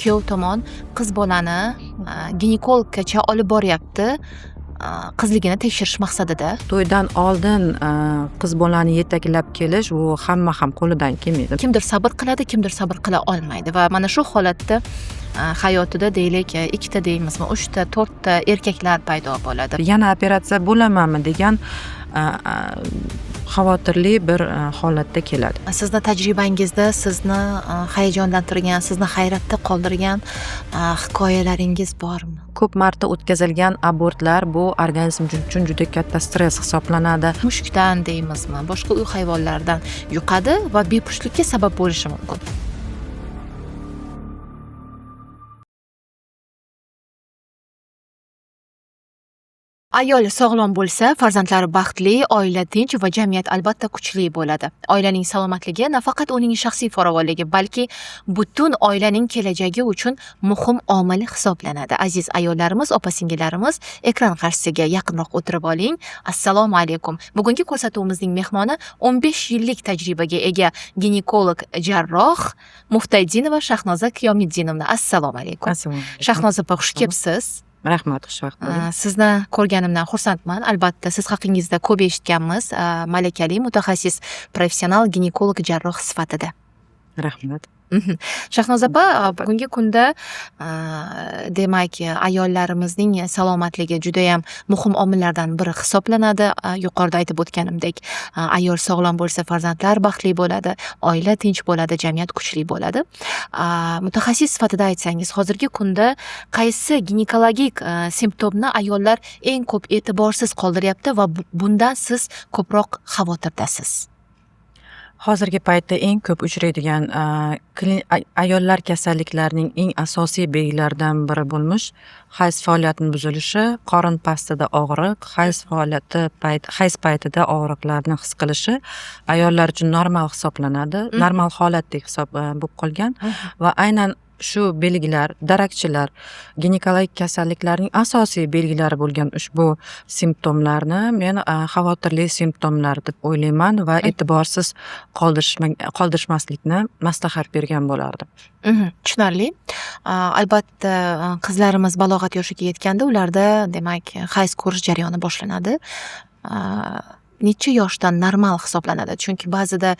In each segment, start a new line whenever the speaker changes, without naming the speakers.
kuyov tomon qiz bolani ginekologgacha olib boryapti, qizligini tekshirish maqsadida.
To'ydan oldin qiz bolani yetaklab kelish u hamma ham qo'lidan kelmaydi.
Kimdir sabr qiladi, kimdir sabr qila olmaydi va mana shu holatda hayotida deylik ikkita deymizmi, 3 ta, 4 ta erkaklar paydo bo'ladi.
Yana operatsiya bo'lamanmi degan xavotirli bir holatda keladi.
Sizni tajribangizda sizni hayajonlantirgan, sizni hayratda qoldirgan hikoyalaringiz bormi?
Ko'p marta o'tkazilgan abortlar bu organizm uchun juda katta stress hisoblanadi.
Mushukdan deymizmi, boshqa uy hayvonlaridan yuqadi va bepushtlikka sabab bo'lishi mumkin. Ayol sog'lom bo'lsa, farzandlari baxtli, oila tinch va jamiyat albatta kuchli bo'ladi. Oilaning salomatligi nafaqat uning shaxsiy farovonligi, balki butun oilaning kelajagi uchun muhim omil hisoblanadi. Aziz ayollarimiz, opa-singillarimiz, ekran qarshisiga yaqinroq o'tirib oling. Assalomu alaykum. Bugungi ko'rsatuvimizning mehmoni 15 yillik tajribaga ega ginekolog jarroh Muftaydinova Shahnoza Qiyomitdinovna. Assalomu alaykum. Shahnoza opa, xush kelibsiz.
Rahmat, xushvaqt bo'ling.
Sizni ko'rganimdan xursandman. Albatta, siz haqingizda ko'p eshitganmiz. Malakali mutaxassis, professional ginekolog jarroh sifatida.
Rahmat.
Shahnoza opa, bugungi kunda demak, ayollarimizning salomatligi juda ham muhim omillardan biri hisoblanadi. Yuqorida aytib o'tganimdek, ayol sog'lom bo'lsa, farzandlar baxtli bo'ladi, oila tinch bo'ladi, jamiyat kuchli bo'ladi. Mutaxassis sifatida aytsangiz, hozirgi kunda qaysi ginekologik simptomni ayollar eng ko'p e'tiborsiz qoldiryapti va bundan siz ko'proq xavotirdasiz?
Hozirgi paytda eng ko'p uchraydigan ayollar kasalliklarining eng asosiy belgilaridan biri bo'lmish hayz faoliyatining buzilishi, qorin pastida og'riq, hayz paytida og'riqlarni his qilishi ayollar uchun normal hisoblanadi, normal holatdek bo'lib qolgan va aynan shu belgilar, darakchilar, ginekologik kasalliklarning asosiy belgilari bo'lgan ushbu simptomlarni men xavotirli simptomlar deb o'ylayman va e'tiborsiz qoldirishmaslikni maslahat bergan bo'lardim.
Tushunarli. Albatta, qizlarimiz balog'at yoshiga yetganda ularda demak hayz ko'rish jarayoni boshlanadi. Necha yoshdan normal hisoblanadi? Chunki ba'zida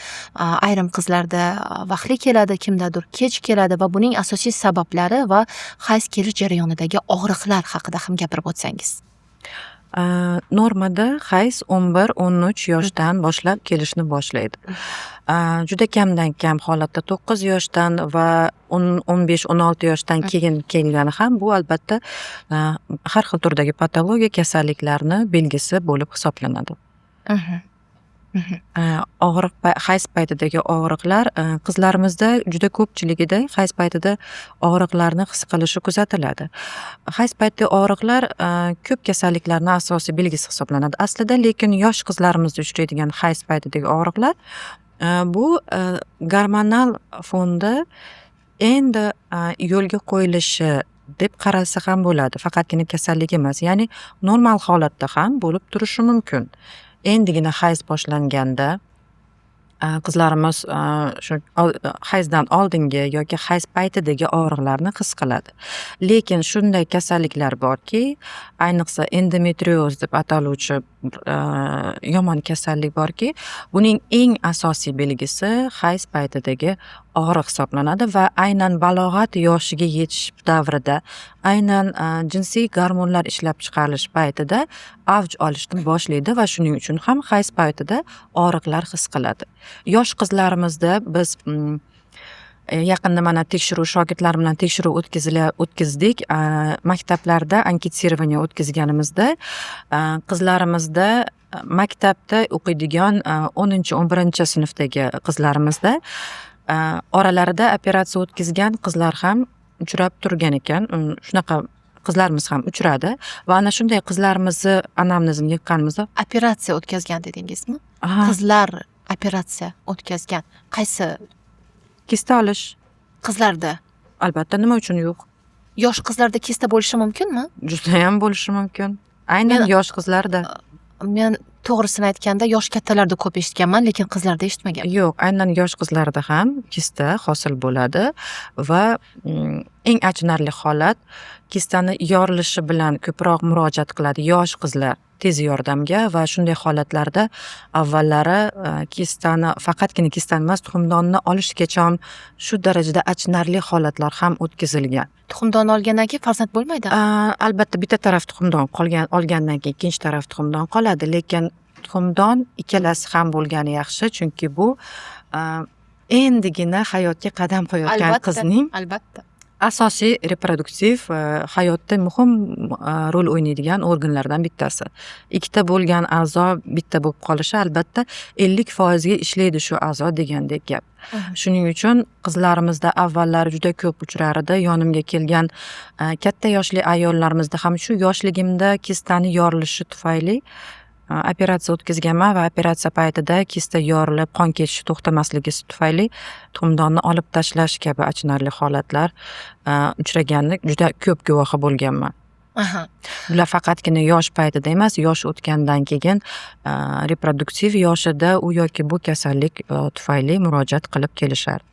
ayrim qizlarda vaqtli keladi, kimdadir kech keladi va buning asosiy sabablari va hayz kelish jarayonidagi og'riqlar haqida ham gapirib o'tsangiz.
Normada hayz 11-13 yoshdan boshlab kelishni boshlaydi. Juda kamdan kam holatda 9 yoshdan va 15-16 yoshdan keyin kelgani ham bu albatta har xil turdagi patologiya kasalliklarni belgisi bo'lib hisoblanadi. Og'riq, hayz paytidagi og'riqlar qizlarimizda juda ko'pchiligida hayz paytida og'riqlarni his qilishi kuzatiladi. Hayz paytidagi og'riqlar ko'p kasalliklarning asosiy belgisi hisoblanadi aslida, lekin yosh qizlarimizda uchraydigan hayz paytidagi og'riqlar bu gormonal fonda endi yo'lga qo'yilishi deb qaralsa ham bo'ladi, faqatgina kasallik emas, ya'ni normal holatda ham bo'lib turishi mumkin. Endigina hayz boshlanganda qizlarimiz shu hayzdan oldingi yoki hayz paytidagi og'riqlarni his qiladi. Lekin shunday kasalliklar borki, ayniqsa endometrioz deb ataluvchi yomon kasallik borki, buning eng asosiy belgisi hayz paytidagi og'riq hisoblanadi va aynan balog'at yoshiga yetish davrida, aynan jinsiy gormonlar ishlab chiqarilish paytida avj olishni boshlaydi va shuning uchun ham hayz paytida og'riqlar his qiladi. Yosh qizlarimizda biz yaqinda mana shogirdlar bilan tekshiruv o'tkazdik. Maktablarda anketsирование o'tkazganimizda qizlarimizda maktabda o'qiydigan 10-11 sinfdagi qizlarimizda oralarida operatsiya o'tkazgan qizlar ham uchrab turgan ekan. Shunaqa qizlarimiz ham uchradi va ana shunday qizlarimizni anamnezini yiqqanimizda
operatsiya o'tkazgan dedingizmi? Qizlar operatsiya o'tkazgan. Qaysi?
Kista olish.
Qizlarda?
Albatta, nima uchun yo'q?
Yosh qizlarda kista bo'lishi mumkinmi?
Juda ham bo'lishi mumkin. Aynan yosh qizlarda.
Men to'g'risini aytganda yosh kattalarda ko'p eshitganman, lekin qizlarda eshitmaganman.
Yo'q, aynan yosh qizlarda ham kista hosil bo'ladi va eng achinarli holat kistani yorilishi bilan ko'proq murojaat qiladi yosh qizlar tez yordamga va shunday holatlarda avvallari faqatgina kistani emas, tuxumdonni olishgacha ham shu darajada achinarli holatlar ham o'tkazilgan.
Tuxumdon olgandan keyin farzand bo'lmaydi.
Albatta bitta taraf tuxumdon olgandan keyin ikkinchi taraf tuxumdon qoladi, lekin tuxumdon ikkalasi ham bo'lgani yaxshi, chunki bu endigina hayotga qadam qo'yayotgan qizning
albatta
asosiy reproduktiv hayotda muhim rol o'ynaydigan organlardan bittasi. Ikkita bo'lgan a'zo bitta bo'lib qolishi albatta 50% ga ishlaydi shu a'zo degandek gap. Shuning uchun qizlarimizda avvallari juda ko'p uchrar edi. Yonimga kelgan katta yoshli ayollarimizda ham shu yoshligimda kistani yorilishi tufayli operatsiya o'tkazganman va operatsiya paytida kista yorilib qon ketishi to'xtamasligi tufayli tuxumdonni olib tashlash kabi achinarli holatlar uchraganini juda ko'p guvohi bo'lganman. Bular faqatgina yosh paytida emas, yosh o'tgandan keyin reproduktiv yoshida u yoki bu kasallik tufayli murojaat qilib kelishardi.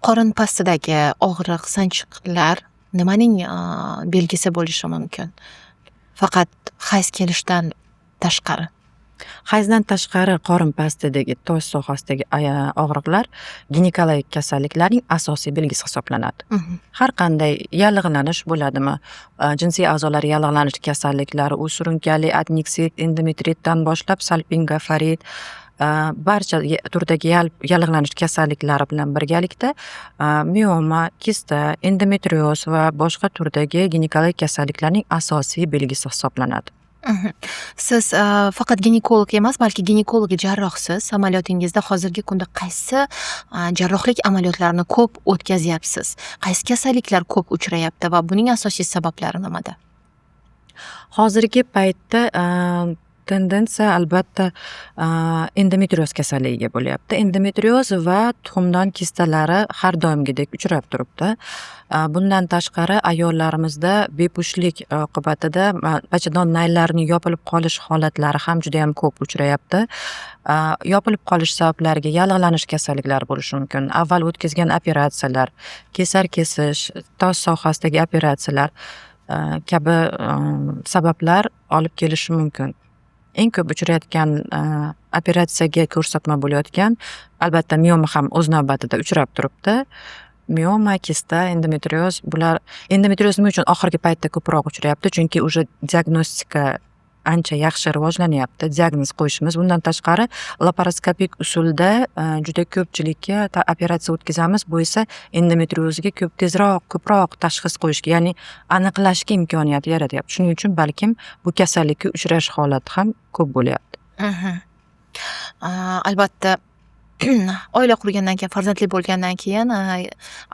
Qorin pastidagi og'riq, sanchiqlar nimaning belgisi bo'lishi mumkin? Faqat hayz kelishdan tashqari.
Hayzdan tashqari qorin pastidagi tosh sohasidagi og'riqlar ginekologik kasalliklarning asosiy belgisi hisoblanadi. Har qanday yallig'lanish bo'ladimi, jinsiy a'zolar yallig'lanish kasalliklari, u surunkali adniksit, endometritdan boshlab salpingofarit, barcha turdagi yallig'lanish kasalliklari bilan birgalikda mioma, kista, endometrioz va boshqa turdagi ginekologik kasalliklarning asosiy belgisi hisoblanadi.
Siz faqat ginekolog emas, balki ginekolog jarrohsiz. Amaliyotingizda hozirgi kunda qaysi jarrohlik amaliyotlarini ko'p o'tkazyapsiz? Qaysi kasalliklar ko'p uchrayapti va buning asosiy sabablari nimada?
Hozirgi paytda tendensiya albatta endometrioz kasalligiga bo'lyapti. Endometrioz va tuxumdon kistalari har doimgidek uchrab turibdi. Bundan tashqari ayollarimizda bepushtlik oqibatida bachadon naylarining yopilib qolish holatlari ham juda ham ko'p uchrayapti. Yopilib qolish sabablariga yallig'lanish kasalliklari bo'lishi mumkin. Avval o'tkazgan operatsiyalar, kesar kesish, tosh sohasidagi operatsiyalar kabi sabablar olib kelishi mumkin. Eng ko'p uchrayotgan operatsiyaga ko'rsatma bo'layotgan, albatta mioma ham o'z navbatida uchrab turibdi. Mioma, kista, endometrioz, bular endometrioz nima uchun oxirgi paytda ko'proq uchrayapti? Chunki уже diagnostika ancha yaxshi rivojlanyapti, diagnoz qo'yishimiz. Bundan tashqari laparoskopik usulda juda ko'pchilikka operatsiya o'tkazamiz. Bu esa endometriozga ko'proq tashxis qo'yishga, ya'ni aniqlashga imkoniyat yaratyapti. Shuning uchun balkim bu kasallikka uchrash holati ham ko'p bo'lyapti.
Albatta oila qurgandan keyin, farzandli bo'lgandan keyin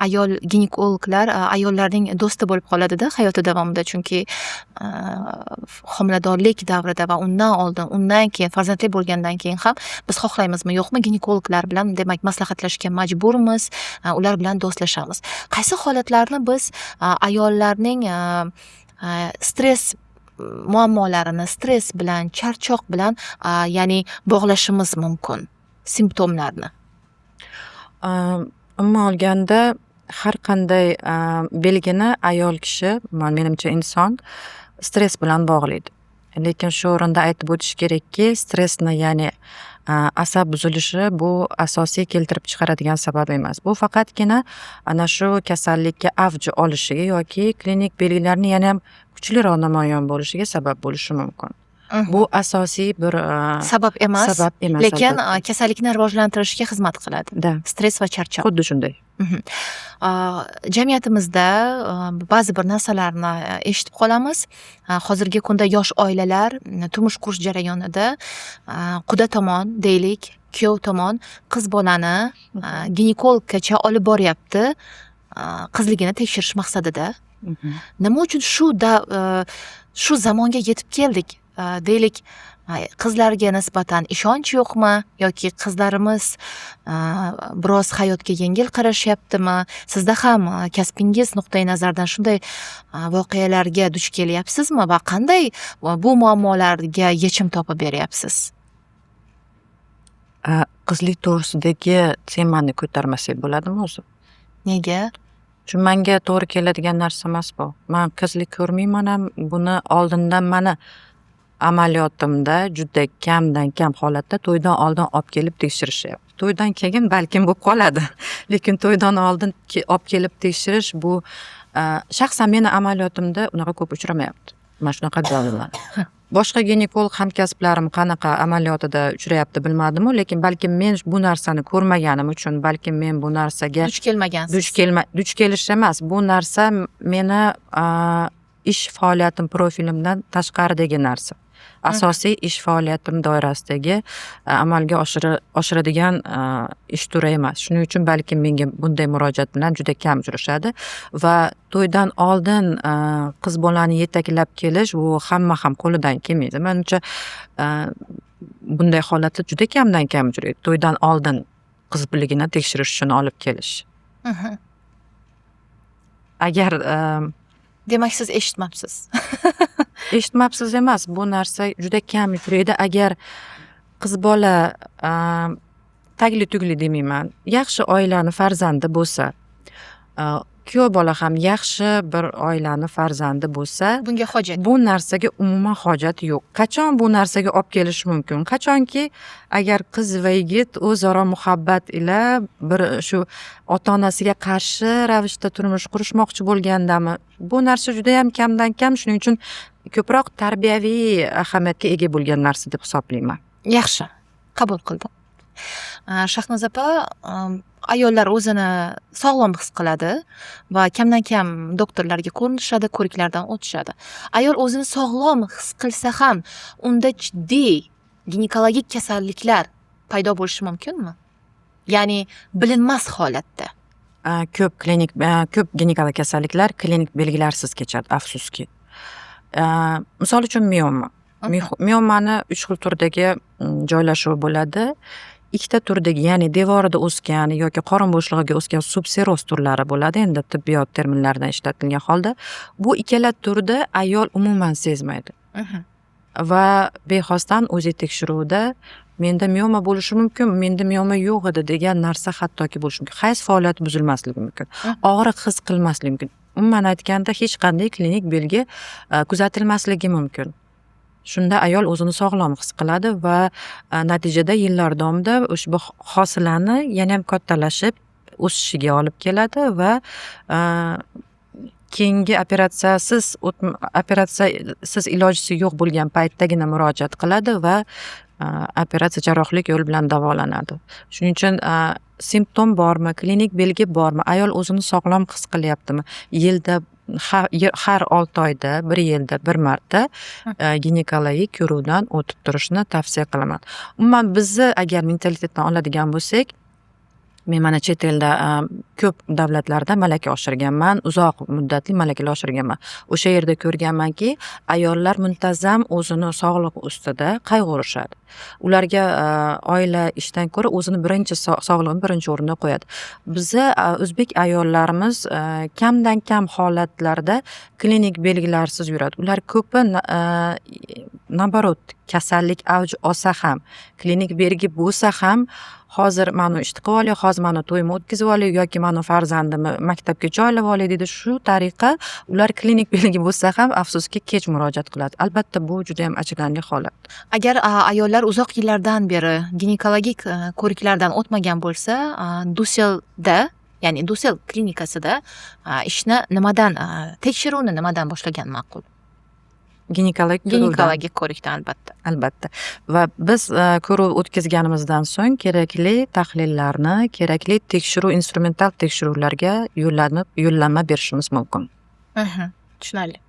ayol ginekologlar ayollarning do'sti bo'lib qoladida hayoti davomida, chunki homiladorlik davrida va undan oldin, undan keyin, farzandli bo'lgandan keyin ham biz xohlaymizmi yo'qmi ginekologlar bilan demak maslahatlashishga majburmiz, ular bilan do'stlashamiz. Qaysi holatlarni biz ayollarning stress muammolarini stress bilan, charchoq bilan ya'ni bog'lashimiz mumkin? Simptomlarni.
Umuman olganda har qanday belgini ayol kishi, menimcha inson stress bilan bog'laydi. Lekin shu o'rinda aytib o'tish kerakki, stressni, ya'ni asab buzilishi bu asosiy keltirib chiqaradigan sabab emas. Bu faqatgina ana shu kasallikka avj olishiga yoki klinik belgilarni yana ham kuchliroq namoyon bo'lishiga sabab bo'lishi mumkin. Bu asosiy bir
sabab emas, lekin
albatta.
kasallikni rivojlantirishga xizmat qiladi. Stress va charchoq.
Xuddi shunday.
Jamiyatimizda ba'zi bir narsalarni eshitib qolamiz. Hozirgi kunda yosh oilalar turmush qurish jarayonida quda tomon, deylik, kuyov tomon qiz bolani ginekologgacha olib boryapti, qizligini tekshirish maqsadida. Nima uchun shu zamonga yetib keldik? Deylik, qizlarga nisbatan ishonch yo'qmi yoki qizlarimiz biroz hayotga yengil qarashyaptimi? Sizda ham kasbingiz nuqtai nazaridan shunday voqealarga duch kelyapsizmi va qanday bu muammolarga yechim topib beryapsiz?
Qizlik to'g'risidagi temani ko'tarmasak bo'ladimi o'zi?
Nega?
Shu menga to'g'ri keladigan narsa emas bu. Men qizlik ko'rmayman ham, buni oldindan mani amaliyotimda juda kamdan kam holatda to'ydan oldin olib kelib tekshirishyapti. To'ydan keyin balkim bo'lib qoladi. Lekin to'ydan oldin olib kelib tekshirish bu shaxsan meni amaliyotimda unaqa ko'p uchramayapti. Mana shunaqa dorilar. Boshqa ginekolog hamkasblarim qanaqa amaliyotida uchrayapti bilmadimu, lekin balkim men bu narsani ko'rmaganim uchun, balkim men bu narsaga
duch kelmagansiz.
duch kelish emas, bu narsa meni ish faoliyatim profilimdan tashqaridagi narsa. Asosiy ish faoliyatim doirasidagi amalga oshiradigan ish turi emas. Shuning uchun balkim menga bunday murojaat bilan juda kam uchrashadi va to'ydan oldin qiz bolani yetaklab kelish bu hamma ham qo'lidan kelmaydi. Menimcha bunday holatlar juda kamdan kam uchraydi. To'ydan oldin qiz biligini tekshirish uchun olib kelish. Agar
Demak, siz eshitmabsiz.
eshitmabsiz emas, bu narsa juda kam uchraydi. Agar qiz bola tagli tugli demayman, yaxshi oilani farzandi bo'lsa, kuyov bola ham yaxshi bir oilani farzandi bo'lsa,
Bunga hojat.
bu narsaga umuman hojat yo'q. Qachon bu narsaga olib kelish mumkin? Qachonki agar qiz va yigit o'zaro muhabbat ila bir shu ota-onasiga qarshi ravishda turmush qurishmoqchi bo'lgandami, bu narsa juda ham kamdan kam, shuning uchun ko'proq tarbiyaviy ahamiyatga ega bo'lgan narsa deb hisoblayman.
Yaxshi, qabul qildim. Shahnoz opa, ayollar o'zini sog'lom his qiladi va kamdan kam doktorlarga ko'rinishadi, ko'riklardan o'tishadi. Ayol o'zini sog'lom his qilsa ham unda jiddiy ginekologik kasalliklar paydo bo'lishi mumkinmi? Ya'ni bilinmas holatda.
Ko'p ginekolog kasalliklar klinik belgilarsiz kechadi, afsuski. Misol uchun mioma. Miomani 3 xil turdagi joylashuvi bo'ladi. Ikkita turdagi, ya'ni devorida o'sgan yoki qorin bo'shlig'iga o'sgan subseroz turlari bo'ladi, endi tibbiyot terminlaridan ishlatilgan holda. Bu ikkala turda ayol umuman sezmaydi. Va bexosdan o'zi tekshiruvda menda mioma bo'lishi mumkin, menda mioma yo'q edi degan narsa hattoki bo'lishi mumkin. Hayz faoliyati buzilmasligi mumkin. Og'riq his qilmasligi mumkin. Umuman aytganda hech qanday klinik belgi kuzatilmasligi mumkin. Shunda ayol o'zini sog'lom his qiladi va natijada yillar davomida ushbu hosilani yana ham kattalashib o'sishiga olib keladi va keyingi operatsiyasiz ilojisi yo'q bo'lgan paytdagina murojaat qiladi va operatsiya jarrohlik yo'li bilan davolanadi. Shuning uchun simptom bormi, klinik belgi bormi, ayol o'zini sog'lom his qilyaptimi, yilda har 6 oyda, 1 yilda 1 marta ginekologik ko'ruvdan o'tib turishni tavsiya qilaman. Umuman bizni agar mentalitetdan oladigan bo'lsak, men mana chet elda ko'p davlatlarda malaka oshirganman, uzoq muddatli malakalar oshirganman. O'sha yerda ko'rganmanki, ayollar muntazam o'zini sog'lig'i ustida qayg'urishadi. Ularga oila ishdan ko'ra o'zini sog'lig'ini birinchi o'ringa qo'yadi. Bizni o'zbek ayollarimiz kamdan kam holatlarda klinik belgilarsiz yuradi. Ular ko'pi naborot kasallik avj olsa ham, klinik belgi bo'lsa ham, hozir mani ish qilib olay, hozir mani to'yimni o'tkazib olay yoki mani farzandimni maktabga joylab olay deydi. Shu tariqa ular klinik belgi bo'lsa ham afsuski kech murojaat qiladi. Albatta bu juda ham achinarli holat.
Agar ayollar uzoq yillardan beri ginekologik ko'riklardan o'tmagan bo'lsa, Duselda, ya'ni Dusel klinikasida ishni tekshiruvni nimadan boshlagan ma'qul? Ginekologik ko'rikdan
albatta. Va biz ko'ruv o'tkazganimizdan so'ng kerakli tahlillarni, kerakli tekshiruv, instrumental tekshiruvlarga yo'llanma berishimiz mumkin.
Tushunarli.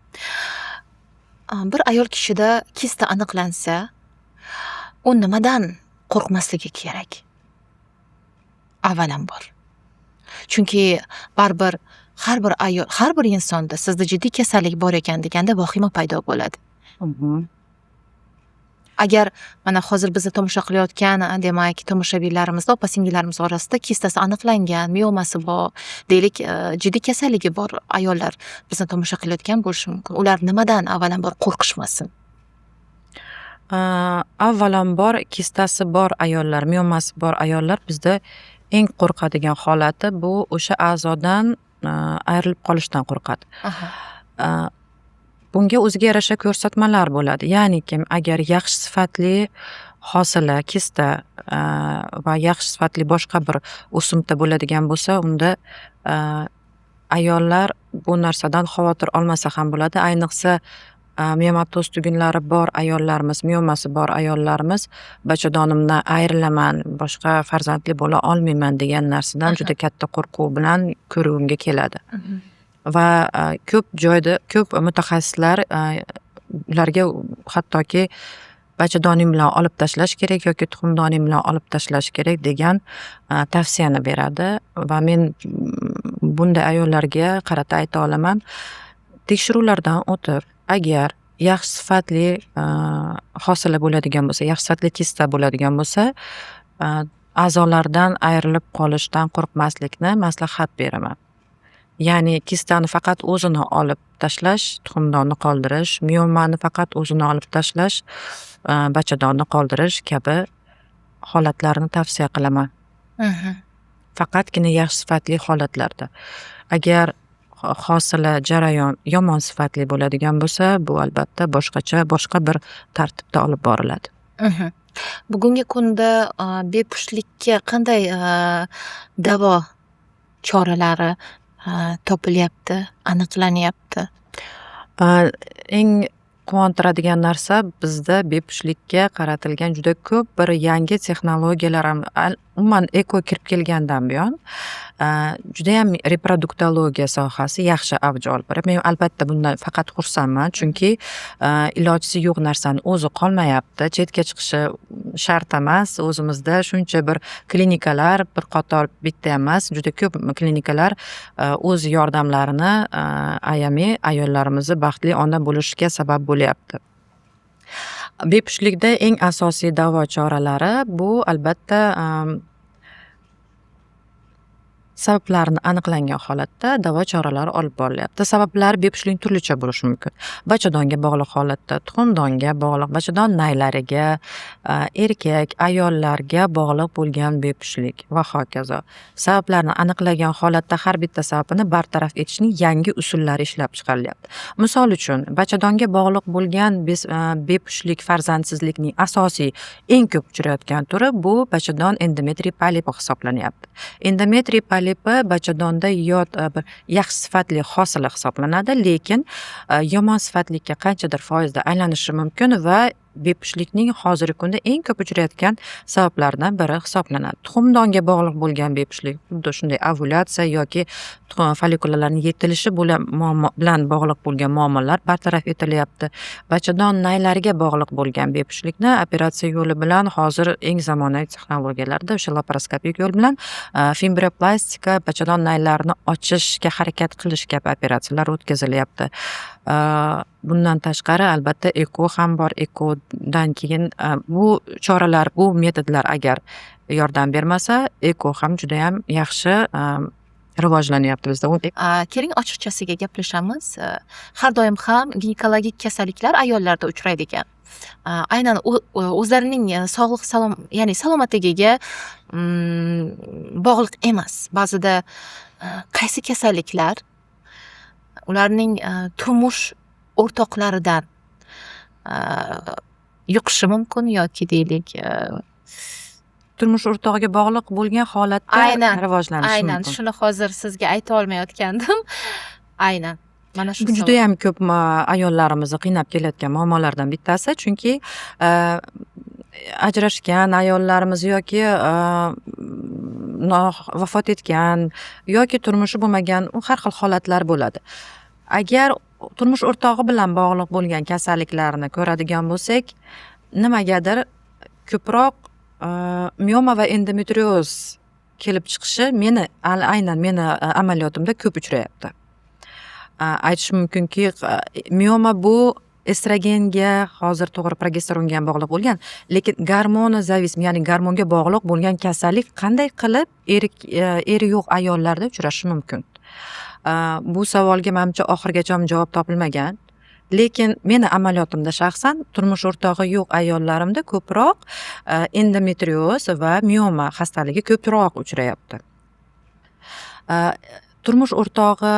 Bir ayol kishida kista aniqlansa, u nimadan qo'rqmasligi kerak? Avvalambor. Chunki baribir har bir ayol, har bir insonda sizda jiddiy kasallik bor ekan deganda vahima paydo bo'ladi. Agar mana hozir bizni tomosha qilayotgan, demak, tomoshabinlarimiz, opa-singillarimiz orasida kistasi aniqlangan, miomasi bor, deylik, jiddiy kasalligi bor ayollar bizni tomosha qilayotgan bo'lishi mumkin. Ular nimadan avvalambor qo'rqishmasin?
Avvalambor kistasi bor ayollar, miomasi bor ayollar bizda eng qo'rqadigan holati bu o'sha a'zodan ayrilib qolishdan qo'rqadi.
Aha.
A, bunga o'ziga yarasha ko'rsatmalar bo'ladi. Ya'niki, agar yaxshi sifatli hosila, kista va yaxshi sifatli boshqa bir o'simta bo'ladigan bo'lsa, unda ayollar bu narsadan xavotir olmasa ham bo'ladi. Ayniqsa, miyomatoz tugunlari bor ayollarimiz, miyomasi bor ayollarimiz bachadonimdan ayrilaman, boshqa farzandli bo'la olmayman degan narsadan juda katta qo'rquv bilan ko'ruvimga keladi. Va ko'p joyda ko'p mutaxassislar ularga hattoki bachadoning bilan olib tashlash kerak yoki tuxumdoning bilan olib tashlash kerak degan tavsiyani beradi. Va men bunday ayollarga qarata ayta olaman, tekshiruvlardan o'tib, agar yaxshi sifatli hosila bo'ladigan bo'lsa, yaxshi sifatli kista bo'ladigan bo'lsa, a'zolardan ayrilib qolishdan qo'rqmaslikni maslahat beraman. Ya'ni kistani faqat o'zini olib tashlash, tuxumdonni qoldirish, miyomani faqat o'zini olib tashlash, bachadonni qoldirish kabi holatlarni tavsiya qilaman. Faqatgina yaxshi sifatli holatlarda. Agar hosila, jarayon yomon sifatli bo'ladigan bo'lsa, bu albatta boshqa bir tartibda olib boriladi.
Bugungi kunda bepushtlikka qanday davo choralari topilyapti, aniqlanyapti?
Eng quvontiradigan narsa, bizda bepushtlikka qaratilgan juda ko'p bir yangi texnologiyalar ham umuman eko kirib kelgandan buyon judayam reproduktologiya sohasi yaxshi avj olib boradi. Men albatta bundan faqat xursandman, chunki ilojisi yo'q narsani o'zi qolmayapti. Chetga chiqishi shart emas. O'zimizda shuncha bir klinikalar, bir qator bitta emas, juda ko'p klinikalar o'z yordamlarini ayamay ayollarimizni baxtli ona bo'lishiga sabab bo'lyapti. Bepushtlikda eng asosiy davo choralari bu albatta sabablarini aniqlangan holatda davo choralari olib borilyapti. Sabablar bepushtlikning turlicha bo'lishi mumkin. Bachadonga bog'liq holatda, tuxumdonga bog'liq, bachadon naylariga, erkak, ayollarga bog'liq bo'lgan bepushtlik va hokazo. Sabablarni aniqlagan holatda har bitta sababini bartaraf etishning yangi usullari ishlab chiqarilyapti. Misol uchun, bachadonga bog'liq bo'lgan bepushtlik, farzandsizlikning asosiy eng ko'p uchrayotgan turi bu bachadon endometriy polipi hisoblanyapti. Endometriy polipi bachadonda bir yaxshi sifatli hosila hisoblanadi, lekin yomon sifatlikka qanchadir foizda aylanishi mumkin va bepushtlikning hozirgi kunda eng ko'p uchrayotgan sabablaridan biri hisoblanadi. Tuxumdonga bog'liq bo'lgan bepushtlik, xuddi shunday ovulyatsiya yoki follikullarning yetilishi bilan bog'liq bo'lgan muammolar bartaraf etilyapti. Bachadon naylariga bog'liq bo'lgan bepushtlikni operatsiya yo'li bilan hozir eng zamonaviy texnologiyalarda o'sha laparoskopik yo'l bilan fibroplastika, bachadon naylarini ochishga harakat qilish kabi operatsiyalar o'tkazilyapti. Bundan tashqari albatta eko ham bor. Ekodan keyin bu choralar, bu metodlar agar yordam bermasa, eko ham juda ham yaxshi rivojlanyapti bizda.
Keling ochiqchasiga gaplashamiz. Har doim ham ginekologik kasalliklar ayollarda uchraydigan. Aynan o'zlarining ya'ni salomatligiga bog'liq emas. Ba'zida qaysi kasalliklar ularning turmush o'rtoqlaridan yuqishi mumkin yoki deylik
turmush o'rtog'iga bog'liq bo'lgan holatda rivojlanishi mumkin.
Aynan shuni hozir sizga ayta olmayotgandim. Aynan mana shu
juda ham ko'p ayollarimizni qiynab kelayotgan muammolardan bittasi, chunki ajrashgan ayollarimiz yoki vafot etgan yoki turmushi bo'lmagan har xil holatlar bo'ladi. Agar turmush o'rtog'i bilan bog'liq bo'lgan kasalliklarni ko'radigan bo'lsak, nimagadir ko'proq miyoma va endometrioz kelib chiqishi aynan meni amaliyotimda ko'p uchrayapti. Aytish mumkinki, miyoma bu estrogenga, hozir to'g'ri progesteronga ham bog'liq bo'lgan, lekin gormonozavism, ya'ni gormonga bog'liq bo'lgan kasallik qanday qilib eri yo'q ayollarda uchrashi mumkin? Bu savolga menimcha oxirigacha javob topilmagan. Lekin meni amaliyotimda shaxsan turmush o'rtog'i yo'q ayollarimda ko'proq endometrioz va miyoma xastaligi ko'proq uchrayapti. turmush o'rtog'i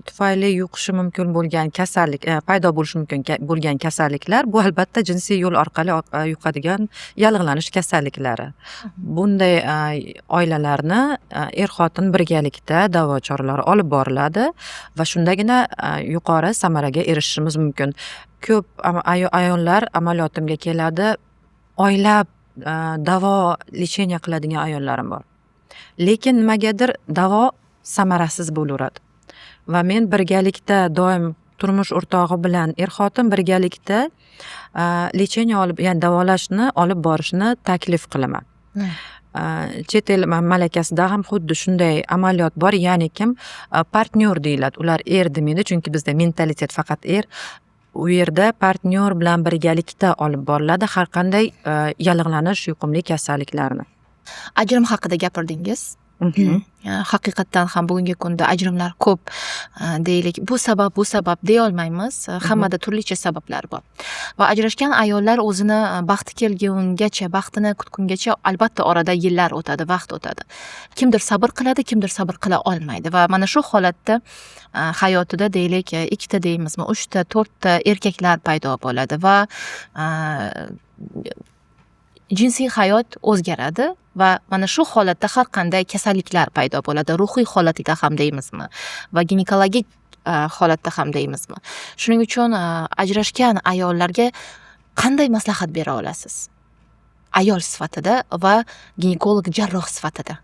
tufayli yuqishi mumkin bo'lgan kasallik, paydo bo'lishi mumkin bo'lgan kasalliklar bu albatta jinsiy yo'l orqali yuqadigan yallig'lanish kasalliklari. Bunday oilalarni er-xotin birgalikda davo choralari olib boriladi va shundagina yuqori samaraga erishishimiz mumkin. Ko'p ayollar amaliyotimga keladi, oylab davo lecheniya qiladigan ayollarim bor. Lekin nimagadir davo samarasiz bo'laveradi. Va men birgalikda doim turmush o'rtog'i bilan er-xotin birgalikda lecheniya olib, ya'ni davolashni olib borishni taklif qilaman. Chet el malakasida ham xuddi shunday amaliyot bor, ya'ni kim partnyor deyiladi. Ular er demaydi, chunki bizda mentalitet faqat er. U yerda partnyor bilan birgalikda olib boriladi har qanday yallig'lanish yuqumli kasalliklarni.
Ajrim haqida gapirdingiz. Haqiqatdan ham bugungi kunda ajrimlar ko'p. Deylik, bu sabab deya olmaymiz. Hammada turlicha sabablar bor. Va ajrashgan ayollar o'zini baxti kelgungacha, baxtini kutgungacha albatta orada yillar o'tadi, vaqt o'tadi. Kimdir sabr qiladi, kimdir sabr qila olmaydi va mana shu holatda hayotida deylik, 2 ta deymizmi, 3 ta, 4 ta erkaklar paydo bo'ladi va jinsiy hayot o'zgaradi va mana shu holatda har qanday kasalliklar paydo bo'ladi. Ruhiy holatida ham deymizmi va ginekologik holatda ham deymizmi. Shuning uchun ajrashgan ayollarga qanday maslahat bera olasiz? Ayol sifatida va ginekolog jarroh sifatida.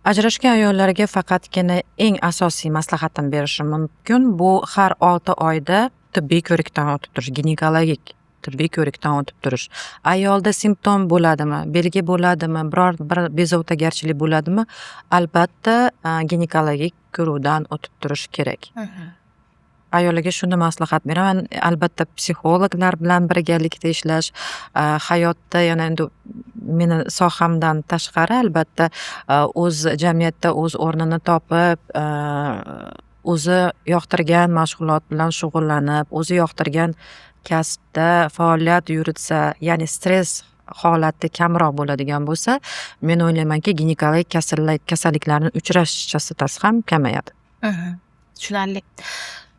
Ajrashgan ayollarga faqatgina eng asosiy maslahatim berishim mumkin. Bu har 6 oyda tibbiy ko'rikdan o'tib turish, ginekologik tibbiy ko'rikdan o'tib turish. Ayolda simptom bo'ladimi, belgi bo'ladimi, biror bir bezovtagarchilik bo'ladimi, albatta ginekologik ko'ruvdan o'tib turish kerak. Ayollarga shuni maslahat beraman, albatta psixologlar bilan birgalikda ishlash, hayotda yana endi meni sohamdan tashqari albatta o'z jamiyatda o'z o'rnini topib, o'zi yoqtirgan mashg'ulot bilan shug'ullanib, o'zi yoqtirgan kasbda faoliyat yuritsa, ya'ni stress holati kamroq bo'ladigan bo'lsa, men o'ylaymanki, ginekologik kasalliklarning uchrash chastotasi ham kamayadi.
Tushunarli.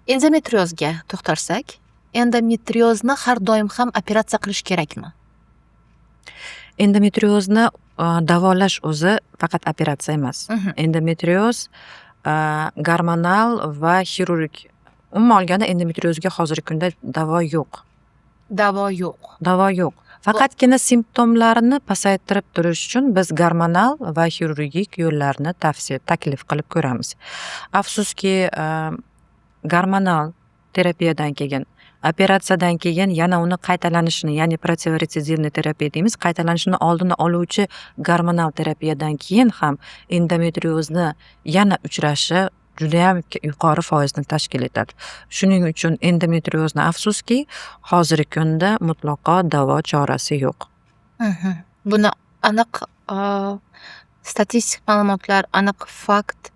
Endometriozga to'xtalsak, endometriozni har doim ham operatsiya qilish kerakmi?
Endometriozni davolash o'zi faqat operatsiya emas. Endometrioz gormonal va xirurgik. Umuman olganda endometriozga hozirgi kunda davo yo'q. Davo yo'q. Faqatgina simptomlarini pasaytirib turish uchun biz gormonal va xirurgik yo'llarni taklif qilib ko'ramiz. Afsuski, gormonal terapiyadan keyin, operatsiyadan keyin yana uni qaytalanishini, ya'ni protivoretsivniy terapiya deymiz, qaytalanishini oldini oluvchi gormonal terapiyadan keyin ham endometriozni yana uchrashi juda ham yuqori foizni tashkil etadi. Shuning uchun endometriozni afsuski hozirgi kunda mutlaqo davo chorasi yo'q.
Buni aniq statistik ma'lumotlar, aniq fakt,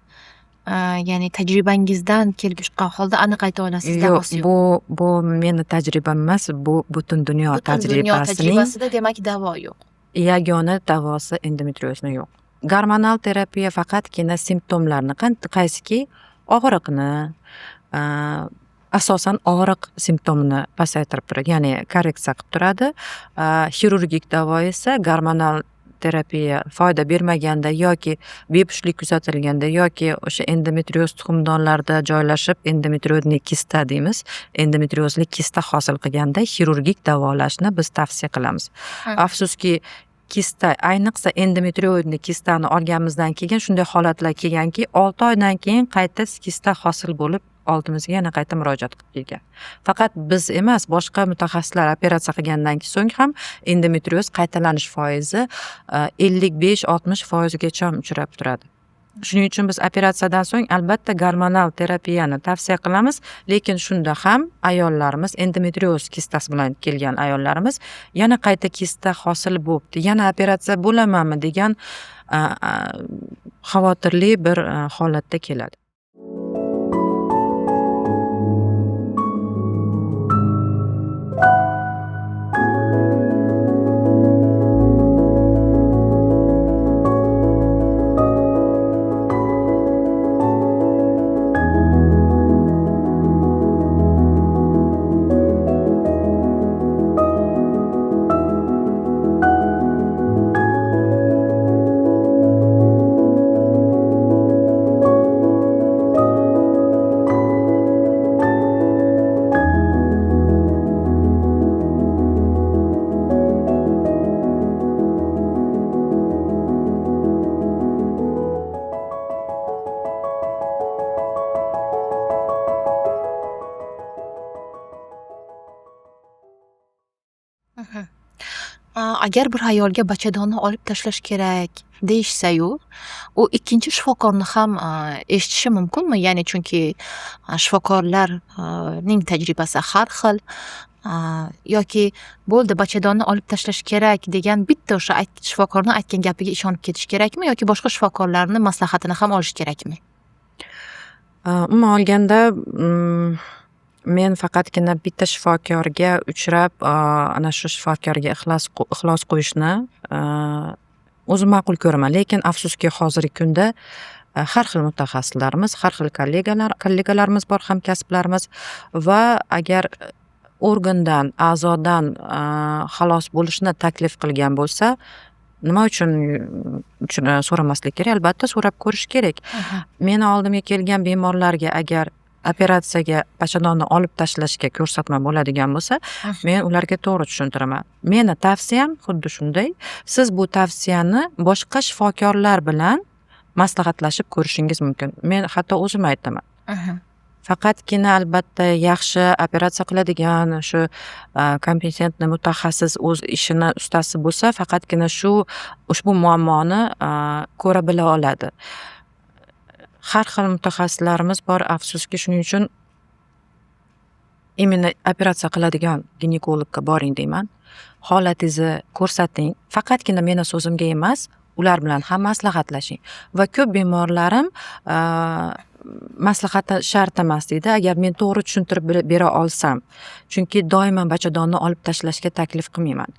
ya'ni tajribangizdan kelib chiqqan holda aniq ayta olasiz?
Yo'q, bu meni tajribam emas, bu butun dunyo
tajribasida demak davo yo'q.
Yagona davosi endometriozni yo'q. Gormonal terapiya faqatgina simptomlarni, qaysiki og'riqni, asosan og'riq simptomini pasaytirib turadi, ya'ni korreksiya qilib turadi. Xirurgik davo esa gormonal terapiya foyda bermaganda yoki bepushtlik kuzatilganda yoki o'sha endometrioz tuxumdonlarida joylashib endometriozli kista deymiz, endometriozli kista hosil qilganda xirurgik davolashni biz tavsiya qilamiz. Afsuski, kista, ayniqsa endometrioidni kistani olganimizdan keyin shunday holatlar kelganki, 6 oydan keyin qayta kista hosil bo'lib oldimizga yana qayta murojaat qilib kelgan. Faqat biz emas, boshqa mutaxassislar operatsiya qilgandan so'ng ham endometrioz qaytalanish foizi 55-60% gacha uchrab turadi. Shuning uchun biz operatsiyadan so'ng albatta gormonal terapiyani tavsiya qilamiz, lekin shunda ham ayollarimiz, endometrioz kistasi bilan kelgan ayollarimiz yana qayta kista hosil bo'libdi, yana operatsiya bo'lamanmi degan xavotirli bir holatda keladi.
agar bir ayolga bachadonni olib tashlash kerak deyishsa-yu, u ikkinchi shifokorni ham eshitishi mumkinmi? Ya'ni chunki shifokorlarning tajribasi har xil. Yoki bo'ldi bachadonni olib tashlash kerak degan bitta o'sha shifokorni aytgan gapiga ishonib ketish kerakmi yoki boshqa shifokorlarni maslahatini ham olish kerakmi?
Umuman olganda, men faqatgina bitta shifokorga uchrab, ana shu shifokorga ixlos qo'yishni o'zim ma'qul ko'raman. Lekin afsuski hozirgi kunda har xil mutaxassislarimiz, har xil kollegalarimiz bor, hamkasblarimiz va agar organdan, a'zodan xalos bo'lishni taklif qilgan bo'lsa, nima uchun so'ramaslik kerak? Albatta so'rab ko'rish kerak. Meni oldimga kelgan bemorlarga agar operatsiyaga bachadonni olib tashlashga ko'rsatma bo'ladigan bo'lsa, men ularga to'g'ri tushuntiraman. Meni tavsiyam xuddi shunday. Siz bu tavsiyani boshqa shifokorlar bilan maslahatlashib ko'rishingiz mumkin. Men hatto o'zim aytaman. Faqatgina albatta yaxshi operatsiya qiladigan shu kompetentni mutaxassis o'z ishini ustasi bo'lsa, faqatgina ushbu muammoni ko'ra bila oladi. Har xil mutaxassislarimiz bor, afsuski. Shuning uchun imенно operatsiya qiladigan ginekologga boring deyman. Holatingizni ko'rsating. Faqatgina meni so'zimga emas, ular bilan ham maslahatlashing. Va ko'p bemorlarim maslahati shart emas deydi, agar men to'g'ri tushuntirib bera olsam. Chunki doimo bachadonni olib tashlashga taklif qilmayman.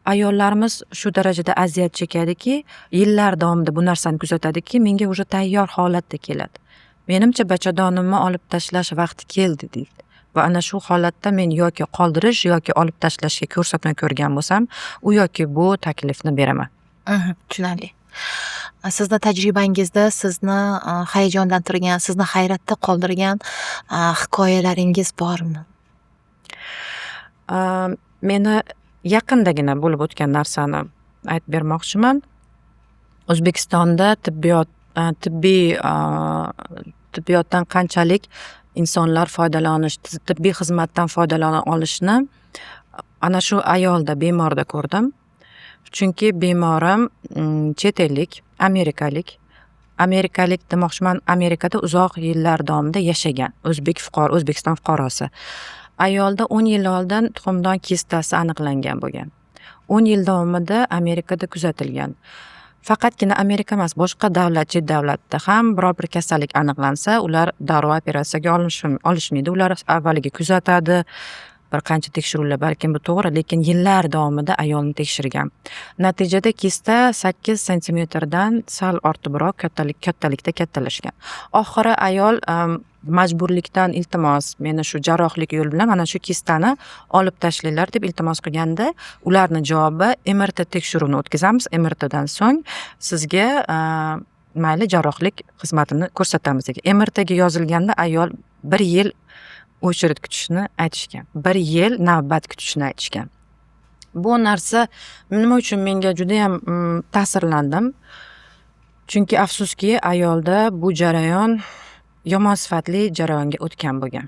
Ayollarimiz shu darajada aziyat chekadiki, yillar davomida bu narsani kuzatadiki, menga уже tayyor holatda keladi. Menimcha bachadonimni olib tashlash vaqti keldi deydi. Va ana shu holatda men yoki qoldirish yoki olib tashlashga ko'rsatma ko'rgan bo'lsam, u yoki bu taklifni beraman.
Tushunarli. Sizni tajribangizda sizni hayajonlantirgan, sizni hayratda qoldirgan hikoyalaringiz bormi?
Meni yaqindagina bo'lib o'tgan narsani aytib bermoqchiman. O'zbekistonda tibbiyotdan qanchalik insonlar tibbiy xizmatdan foydalana olishni ana shu ayolda, bemorda ko'rdim. Chunki bemorim chet ellik, amerikalik demoqchiman, Amerikada uzoq yillar davomida yashagan O'zbekiston fuqarosi. Ayolda 10 yil oldin tuxumdon kistasi aniqlangan bo'lgan. 10 yil davomida Amerikada kuzatilgan. Faqatgina Amerika emas, boshqa chet davlatda ham biror bir kasallik aniqlansa, ular darrov operatsiyaga olishmaydi. Ular avvaliga kuzatadi, bir qancha tekshiruvlar, balkim bu to'g'ri, lekin yillar davomida ayolni tekshirgan. Natijada kista 8 santimetrdan sal ortiqroq kattalikda kattalashgan. Oxiri ayol majburlikdan iltimos, meni shu jarrohlik yo'l bilan mana shu kistani olib tashlanglar deb iltimos qilganda, ularni javobi MRT tekshiruvini o'tkazamiz. MRTdan so'ng sizga mayli jarrohlik xizmatini ko'rsatamiz degan. MRTga yozilganda ayol 1 yil o'chirit kutishni aytishgan. 1 yil navbat kutishni aytishgan. Bu narsa nima uchun menga juda ham ta'sirlandim. Chunki afsuski ayolda bu jarayon yomon sifatli jarayonga o'tgan bo'lgan.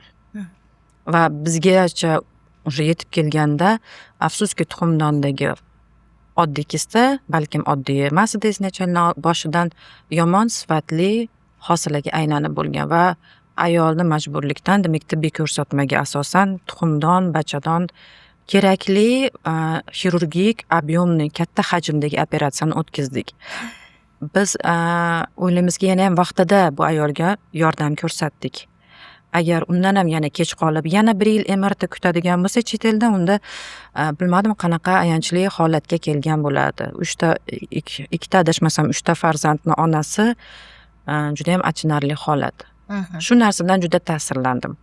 Va bizgacha уже yetib kelganda afsuski tuxumdondagi oddiy kista, balkim oddiy emas edi, boshidan yomon sifatli hosilaga aylanib bo'lgan va ayolni majburlikdan, demak tibbiy ko'rsatmaga asosan tuxumdon, bachadon kerakli xirurgik объемный katta hajmdagi operatsiyani o'tkazdik. Biz o'ylaymizki yana ham vaqtida bu ayolga yordam ko'rsatdik. Agar undan ham yana kech qolib, yana 1 yil MRT kutadigan bo'lsa chet elda, unda bilmadim qanaqa ayanchli holatga kelgan bo'ladi. Ikkita adashmasam 3 ta farzandni onasi juda ham achinarli holat. Shu narsadan juda ta'sirlandim.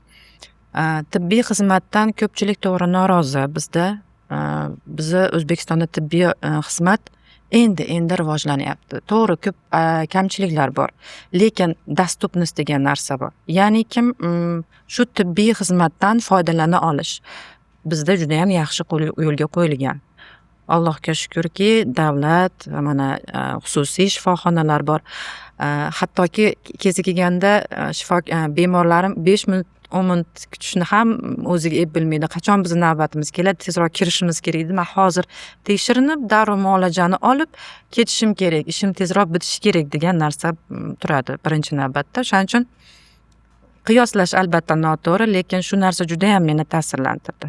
Tibbiy xizmatdan ko'pchilik to'g'ri norozi bizda. Bizni O'zbekistonda tibbiy xizmat endi rivojlanyapti. To'g'ri, ko'p kamchiliklar bor, lekin dostupnost degan narsa bor. Ya'ni kim shu tibbiy xizmatdan foydalana olish bizda juda ham yaxshi yo'lga qo'yilgan. Allohga shukrki, davlat mana xususiy shifoxonalar bor. Hattoki kezi kelganda bemorlarim 5 minut umid kutishni ham o'ziga ep bilmaydi. Qachon bizni navbatimiz keladi, tezroq kirishimiz kerak edi. Men hozir tekshirinib, darrov muolajani olib ketishim kerak, ishim tezroq bitishi kerak degan narsa turadi birinchi navbatda. Shuning uchun qiyoslash albatta noto'g'ri, lekin shu narsa juda ham meni ta'sirlantirdi.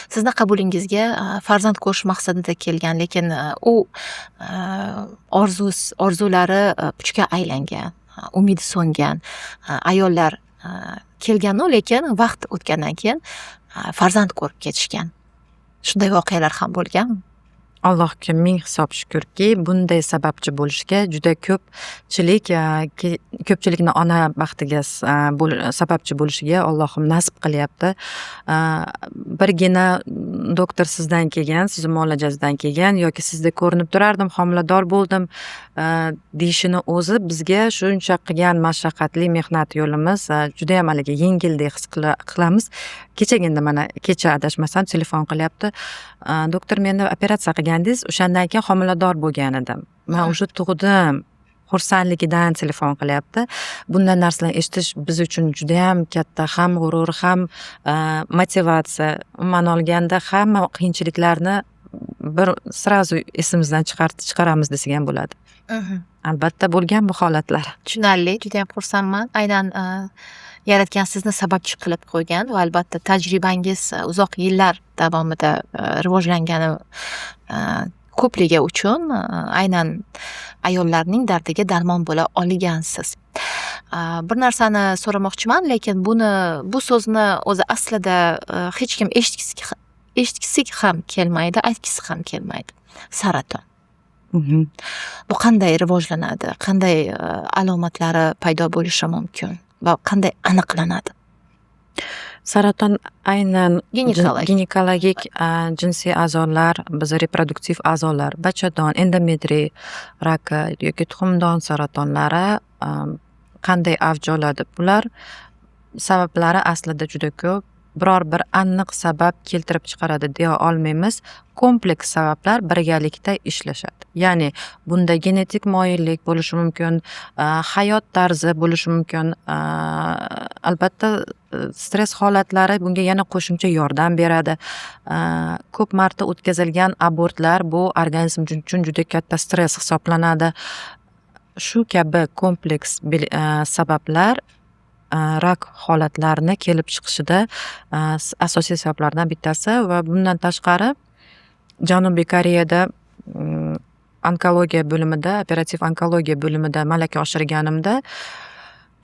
Sizni qabulingizga farzand ko'rish maqsadida kelgan, lekin u orzulari puchga aylangan, umidi so'ngan ayollar kelgan-u, lekin vaqt o'tgandan keyin farzand ko'rib ketishgan. Shunday voqealar ham bo'lganmi?
Allohga ming hisob shukurki, bunday sababchi bo'lishga juda ko'pchilikni ona baxtiga sababchi bo'lishiga Allohim nasib qilyapti. Birgina doktor sizdan kelgan, sizni muolajasidan kelgan yoki sizda ko'rinib turardim, homilador bo'ldim deyishini o'zi bizga shuncha qilgan mashaqqatli mehnat yo'limiz juda ham haligi yengildek his qilamiz. Kechagina mana kecha adashmasam telefon qilyapti. Doktor, meni operatsiya qilgandingiz, o'shandan keyin homilador bo'lgan edim. Men o'sha tug'dim. Xursandligidan telefon qilyapti. Bunday narsalarni eshitish biz uchun juda ham katta ham g'urur, ham motivatsiya. Umuman olganda hamma qiyinchiliklarni bir srazu esimizdan chiqaramiz desak ham bo'ladi. Albatta bo'lgan bu holatlar.
Tushunarli, juda ham xursandman. Aynan yaratgan sizni sababchi qilib qo'ygan va albatta tajribangiz uzoq yillar davomida rivojlangani ko'pligi uchun aynan ayollarning dardiga darmon bo'la olgansiz. Bir narsani so'ramoqchiman, lekin bu so'zni o'zi aslida hech kim eshitgisi ham kelmaydi, aytgisi ham kelmaydi. Saraton. Bu qanday rivojlanadi? Qanday alomatlari paydo bo'lishi mumkin va qanday aniqlanadi?
Saraton aynan
Ginekologik.
jinsiy a'zolar, biz reproduktiv a'zolar, bachadon, endometriy raki yoki tuxumdon saratonlari qanday avj oladi? Bular sabablari aslida juda ko'p. Biror bir aniq sabab keltirib chiqaradi deya olmaymiz. Kompleks sabablar birgalikda ishlashadi. Ya'ni bunda genetik moyillik bo'lishi mumkin, hayot tarzi bo'lishi mumkin. Albatta stress holatlari bunga yana qo'shimcha yordam beradi. Ko'p marta o'tkazilgan abortlar bu organizm uchun juda katta stress hisoblanadi. Shu kabi kompleks sabablar rak holatlarini kelib chiqishida asosiy sabablardan bittasi va bundan tashqari Janubiy Koreyada onkologiya bo'limida, operativ onkologiya bo'limida malaka oshirganimda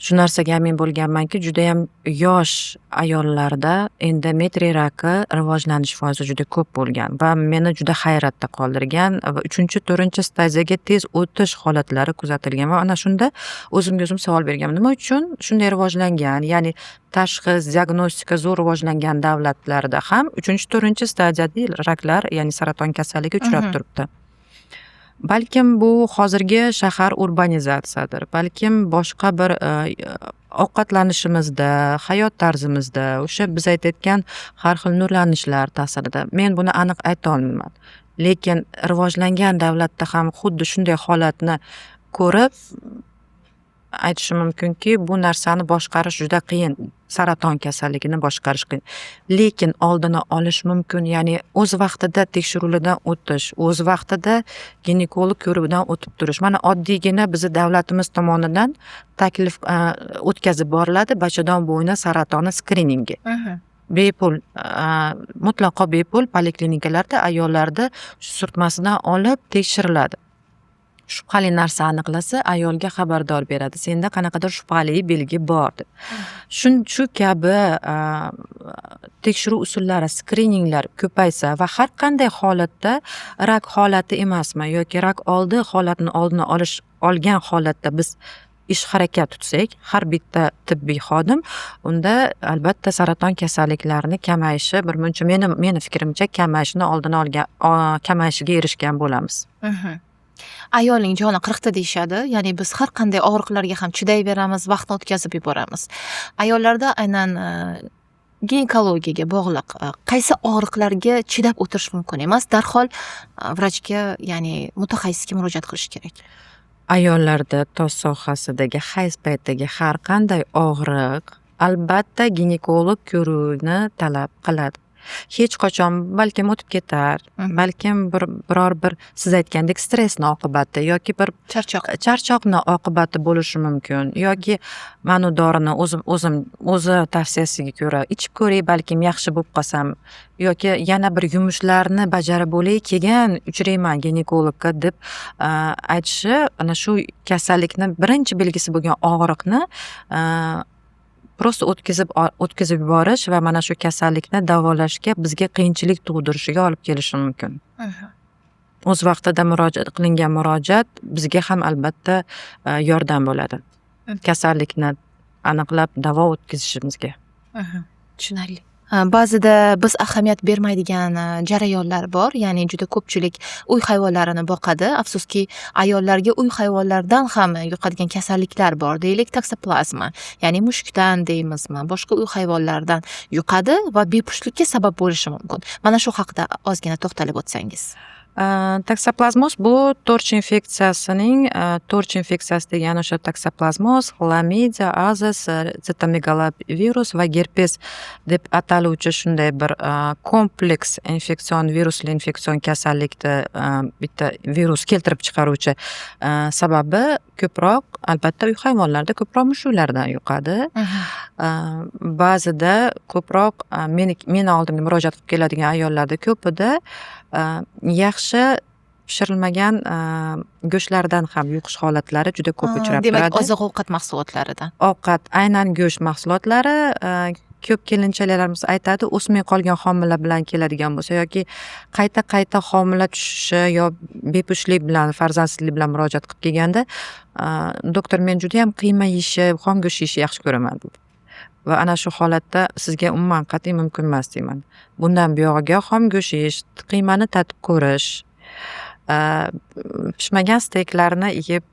shu narsaga amin bo'lganmanki, juda ham yosh ayollarda endometriy raki rivojlanish foizi juda ko'p bo'lgan va meni juda hayratda qoldirgan va 3-4 stadiyaga tez o'tish holatlari kuzatilgan va ana shunda o'zimga o'zim savol berganman. Nima uchun shunday rivojlangan? Ya'ni tashxis, diagnostika zo'r rivojlangan davlatlarda ham 3-4 stadiyada raklar, ya'ni saraton kasalligi uchrab turibdi. Balkim bu hozirgi shahar urbanizatsiyadir. Balkim boshqa bir ovqatlanishimizda, hayot tarzimizda, o'sha biz aytayotgan har xil nurlanishlar ta'sirida. Men buni aniq ayta olmayman. Lekin rivojlangan davlatda ham xuddi shunday holatni ko'rib aytishim mumkinki, bu narsani boshqarish juda qiyin. Saraton kasalligini boshqarish qiyin. Lekin oldini olish mumkin. Ya'ni o'z vaqtida tekshiruvlardan o'tish, o'z vaqtida ginekolog ko'rigidan o'tib turish. Mana oddiygina bizni davlatimiz tomonidan taklif o'tkazib boriladi bachadon bo'yni saratoni skriningi. Bepul, mutlaqo bepul poliklinikalarda ayollarda surtmasidan olib tekshiriladi. Shubhali narsa aniqlasa ayolga xabardor beradi. Senda qanaqadir shubhali belgi bor deb. Shu kabi tekshiruv usullari, skrininglar ko'paysa va har qanday holatda rak holati emasmi yoki rak oldi holatini oldini olgan holatda biz ish harakat tutsak, har bitta tibbiy xodim, unda albatta saraton kasalliklarini kamayishi birmuncha meni fikrimcha kamayishiga erishgan bo'lamiz.
Ayolning joni 40 ta deyishadi. Ya'ni biz har qanday og'riqlarga ham chidayveramiz, vaqtni o'tkazib yuboramiz. Ayollarda aynan ginekologiyaga bog'liq qaysi og'riqlarga chidab o'tirish mumkin emas, darhol vrachga, ya'ni mutaxassisga murojaat qilish kerak.
Ayollarda tos sohasidagi hayz paytidagi har qanday og'riq albatta ginekolog ko'ruvni talab qiladi. Hech qachon balkim o'tib ketar, balkim biror bir siz aytgandek stressni oqibati yoki bir charchoqni oqibati bo'lishi mumkin yoki mana dorini o'zi tavsiyasiga ko'ra ichib ko'ray, balkim yaxshi bo'lib qolsam yoki yana bir yumushlarni bajarib bo'lay, keyin uchrayman ginekologga deb aytishi ana shu kasallikni birinchi belgisi bo'lgan og'riqni prosta o'tkazib yuborish va mana shu kasallikni davolashga bizga qiyinchilik tug'dirishiga olib kelishi mumkin. O'z vaqtida qilingan murojaat bizga ham albatta yordam bo'ladi. Kasallikni aniqlab davo o'tkazishimizga.
Tushunarli. Ba'zida biz ahamiyat bermaydigan jarayonlar bor, ya'ni juda ko'pchilik uy hayvonlarini boqadi. Afsuski, ayollarga uy hayvonlaridan ham yuqadigan kasalliklar bor, deylik taksoplazma, ya'ni mushukdan deymizmi, boshqa uy hayvonlaridan yuqadi va bepushtlikka sabab bo'lishi mumkin. Mana shu haqida ozgina to'xtalib o'tsangiz.
Taksoplazmoz bu to'rch infeksiyasi degani o'sha taksoplazmoz, xlamidiya, azis, sitomegalovirus va gerpes deb ataluvchi shunday bir kompleks virusli infeksion kasallikni bitta virus keltirib chiqaruvchi sababi ko'proq albatta uy hayvonlarida ko'proq mushuklardan yuqadi. Ba'zida ko'proq meni oldimga murojaat qilib keladigan ayollarda ko'pida yaxshi pishirilmagan go'shtlardan ham yuqish holatlari juda ko'p uchrab turadi.
Demak, oziq-ovqat mahsulotlaridan.
Aynan go'sht mahsulotlari ko'p kelinchaklarimiz aytadi, o'smay qolgan homila bilan keladigan bo'lsa yoki qayta homila tushishi yo bepushtlik bilan, farzandsizlik bilan murojaat qilib kelganda, doktor, men juda ham qiyma yeyishni, xom go'sht yeyishni yaxshi ko'raman dedi. Va ana shu holatda sizga umuman qat'iy mumkin emas deyman. Bundan buyog'iga xom go'sht yeyish, qiymani tatib ko'rish, pishmagan steyklarni yeb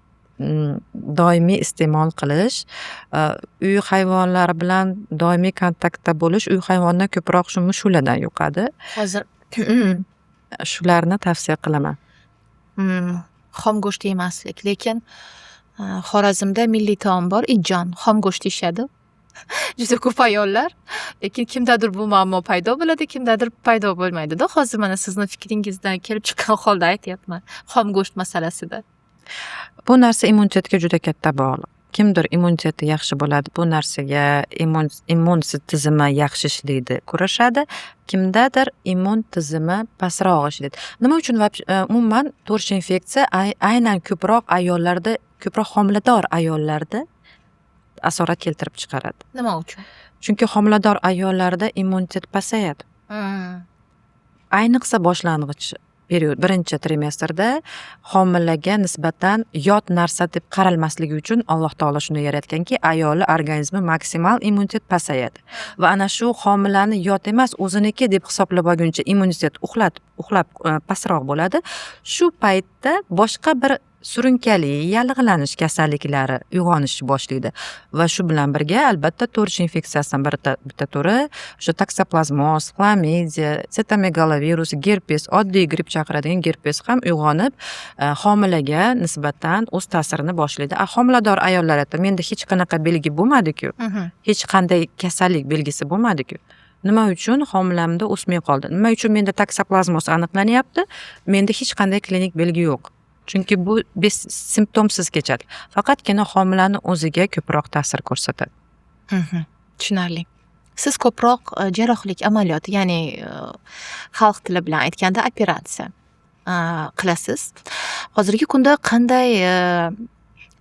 doimiy iste'mol qilish, uy hayvonlari bilan doimiy kontaktda bo'lish, uy hayvonlar ko'proq shu mushuklardan yuqadi.
Hozir
shularni tavsiya qilaman.
Xom go'sht yemaslik, lekin Xorazmda milliy taom bor, ijjon, xom go'sht yeyishadi. Juda ko'p ayollar, lekin kimdadir bu muammo paydo bo'ladi, kimdadir paydo bo'lmaydi-da. Hozir mana sizni fikringizdan kelib chiqqan holda aytyapman, xom go'sht masalasida.
Bu narsa immunitetga juda katta bog'liq. Kimdir immuniteti yaxshi bo'ladi, bu narsaga immun tizimi yaxshi ishlaydi, kurashadi. Kimdadir immun tizimi pastroq ishlaydi. Nima uchun umuman to'rch infeksiya aynan ko'proq ayollarda, ko'proq homilador ayollarda asorat keltirib chiqaradi.
Nima uchun?
Chunki homilador ayollarda immunitet pasayadi. Ayniqsa boshlang'ich period, birinchi trimestrda homilaga nisbatan yot narsa deb qaralmasligi uchun Alloh taolo shuni yaratganki, ayoli organizmi maksimal immunitet pasayadi. Va ana shu homilani yot emas, o'ziniki deb hisoblab olguncha immunitet uxlab pastroq bo'ladi. Shu paytda boshqa bir surunkali yallig'lanish kasalliklari uyg'onishni boshlaydi va shu bilan birga albatta to'rch infeksiyasidan bitta turi o'sha taksoplazmoz, xlamidiya, sitomegalovirus, gerpes, oddiy gripp chaqiradigan gerpes ham uyg'onib homilaga nisbatan o'z ta'sirini boshlaydi. Homilador ayollar aytadi, menda hech qanaqa belgi bo'lmadi-ku, hech qanday kasallik belgisi bo'lmadi-ku. Nima uchun homilamda o'smay qoldi? Nima uchun menda taksoplazmoz aniqlanyapti? Menda hech qanday klinik belgi yo'q. Chunki bu simptomsiz kechadi. Faqatgina homilani o'ziga ko'proq ta'sir ko'rsatadi.
Tushunarli. Siz ko'proq jarrohlik amaliyoti, ya'ni xalq tili bilan aytganda operatsiya qilasiz. Hozirgi kunda qanday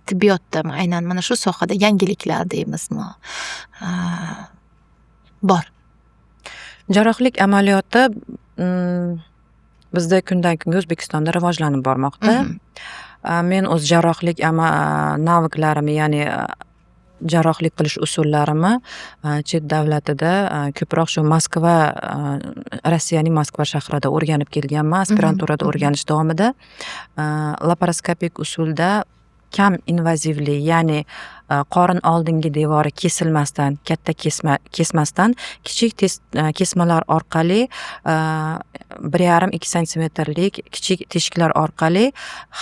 tibbiyotda aynan mana shu sohada yangiliklar deymizmi? Bor.
Jarrohlik amaliyoti bizda kundan kunga O'zbekistonda rivojlanib bormoqda. Men o'z jarrohlik naviklarimni, ya'ni jarrohlik qilish usullarimni chet davlatida ko'proq shu Moskva, Rossiyaning Moskva shahrida o'rganib kelganman. Aspiranturada o'rganish davomida laparoskopik usulda kam invazivli, ya'ni qorin oldingi devori kesilmasdan, katta kesmasdan kichik kesmalar orqali 1,5-2 santimetrlik kichik teshiklar orqali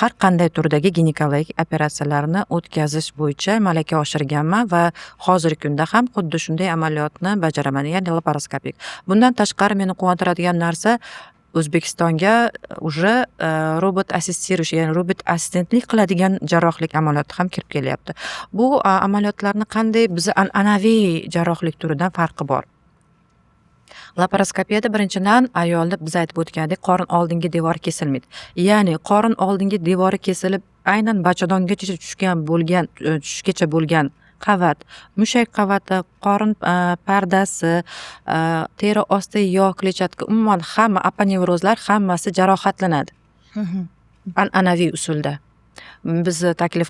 har qanday turdagi ginekologik operatsiyalarni o'tkazish bo'yicha malaka oshirganman va hozirgi kunda ham xuddi shunday amaliyotni bajaraman, ya'ni laparoskopik. Bundan tashqari meni quvontiradigan narsa, O'zbekistonga уже robot assistiruющий, ya'ni robot assistentlik qiladigan jarrohlik amaliyoti ham kirib kelyapti. Bu amaliyotlarni qanday bizni an'anaviy jarrohlik turidan farqi bor. Laparoskopiyada birinchidan ayolda biz aytib o'tgandek qorin oldingi devori kesilmaydi. Ya'ni qorin oldingi devori kesilib aynan bachadongacha tushgacha bo'lgan qavat, mushak qavati, qorin pardasi, teri osti yog' kletchatka, umuman hamma aponevrozlar hammasi jarohatlanadi. An'anaviy usulda. Biz taklif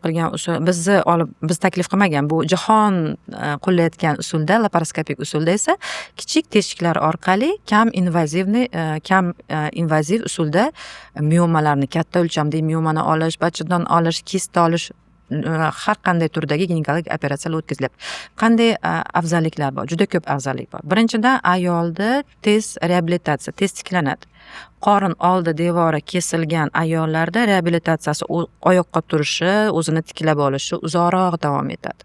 qilmagan, bu jahon qo'llayotgan usulda, laparoskopik usulda esa kichik teshiklar orqali kam invaziv usulda miomalarni, katta o'lchamda miomani olish, bachadon olish, kista olish, har qanday turdagi ginekologik operatsiyalar o'tkazilyapti. Qanday afzalliklar bor? Juda ko'p afzallik bor. Birinchidan, ayolda tez reabilitatsiya, tez tiklanadi. Qorin oldi devori kesilgan ayollarda reabilitatsiyasi, oyoqqa turishi, o'zini tiklab olishi uzoqroq davom etadi.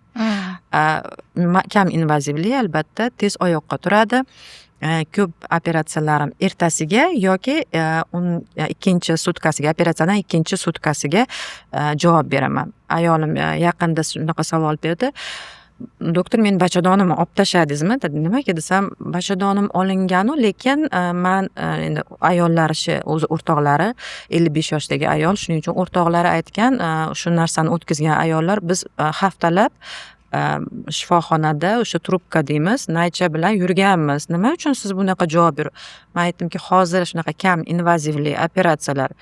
Kam invazivli, albatta, tez oyoqqa turadi. Ko'p operatsiyalarim ertasiga yoki ikkinchi sutkasiga, operatsiyadan ikkinchi sutkasiga javob beraman. Ayolim yaqinda shunaqa savol berdi. Doktor, men bachadonimni olib tashladingizmi? Nimaga desam, bachadonim olinganu, lekin men endi ayollari o'zi o'rtoqlari 55 yoshdagi ayol, shuning uchun o'rtoqlari aytgan, shu narsani o'tkazgan ayollar biz haftalab shifoxonada o'sha trubka deymiz, naycha bilan yurganmiz. Nima uchun siz bunaqa javob Men aytdimki, hozir shunaqa kam invazivli operatsiyalar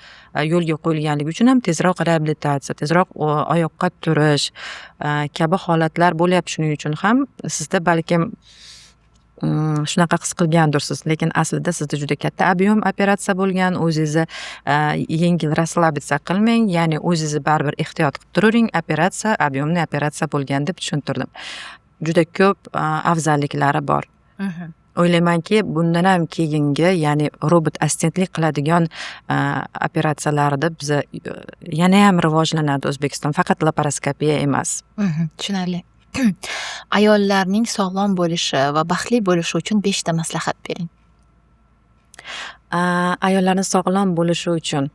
yo'lga qo'yilganligi uchun ham tezroq reabilitatsiya, tezroq oyoqqa turish kabi holatlar bo'lyapti. Shuning uchun ham sizda balkim shunaqa his qilgandirsiz, lekin aslida sizda juda katta объем operatsiya bo'lgan. O'zingizni yengil расслабиться qilmang, ya'ni o'zingizni baribir ehtiyot qilib turing. Operatsiya объемный operatsiya bo'lgan deb tushuntirdim. Juda ko'p afzalliklari bor. O'ylaymanki, bundan ham keyingi, ya'ni robot assistentlik qiladigan operatsiyalarda biz yana ham rivojlanadi O'zbekiston, faqat laparoskopiya emas.
Tushunarli. Ayollarning sog'lom bo'lishi va baxtli bo'lishi uchun 5 ta maslahat bering.
Ayollarning sog'lom bo'lishi uchun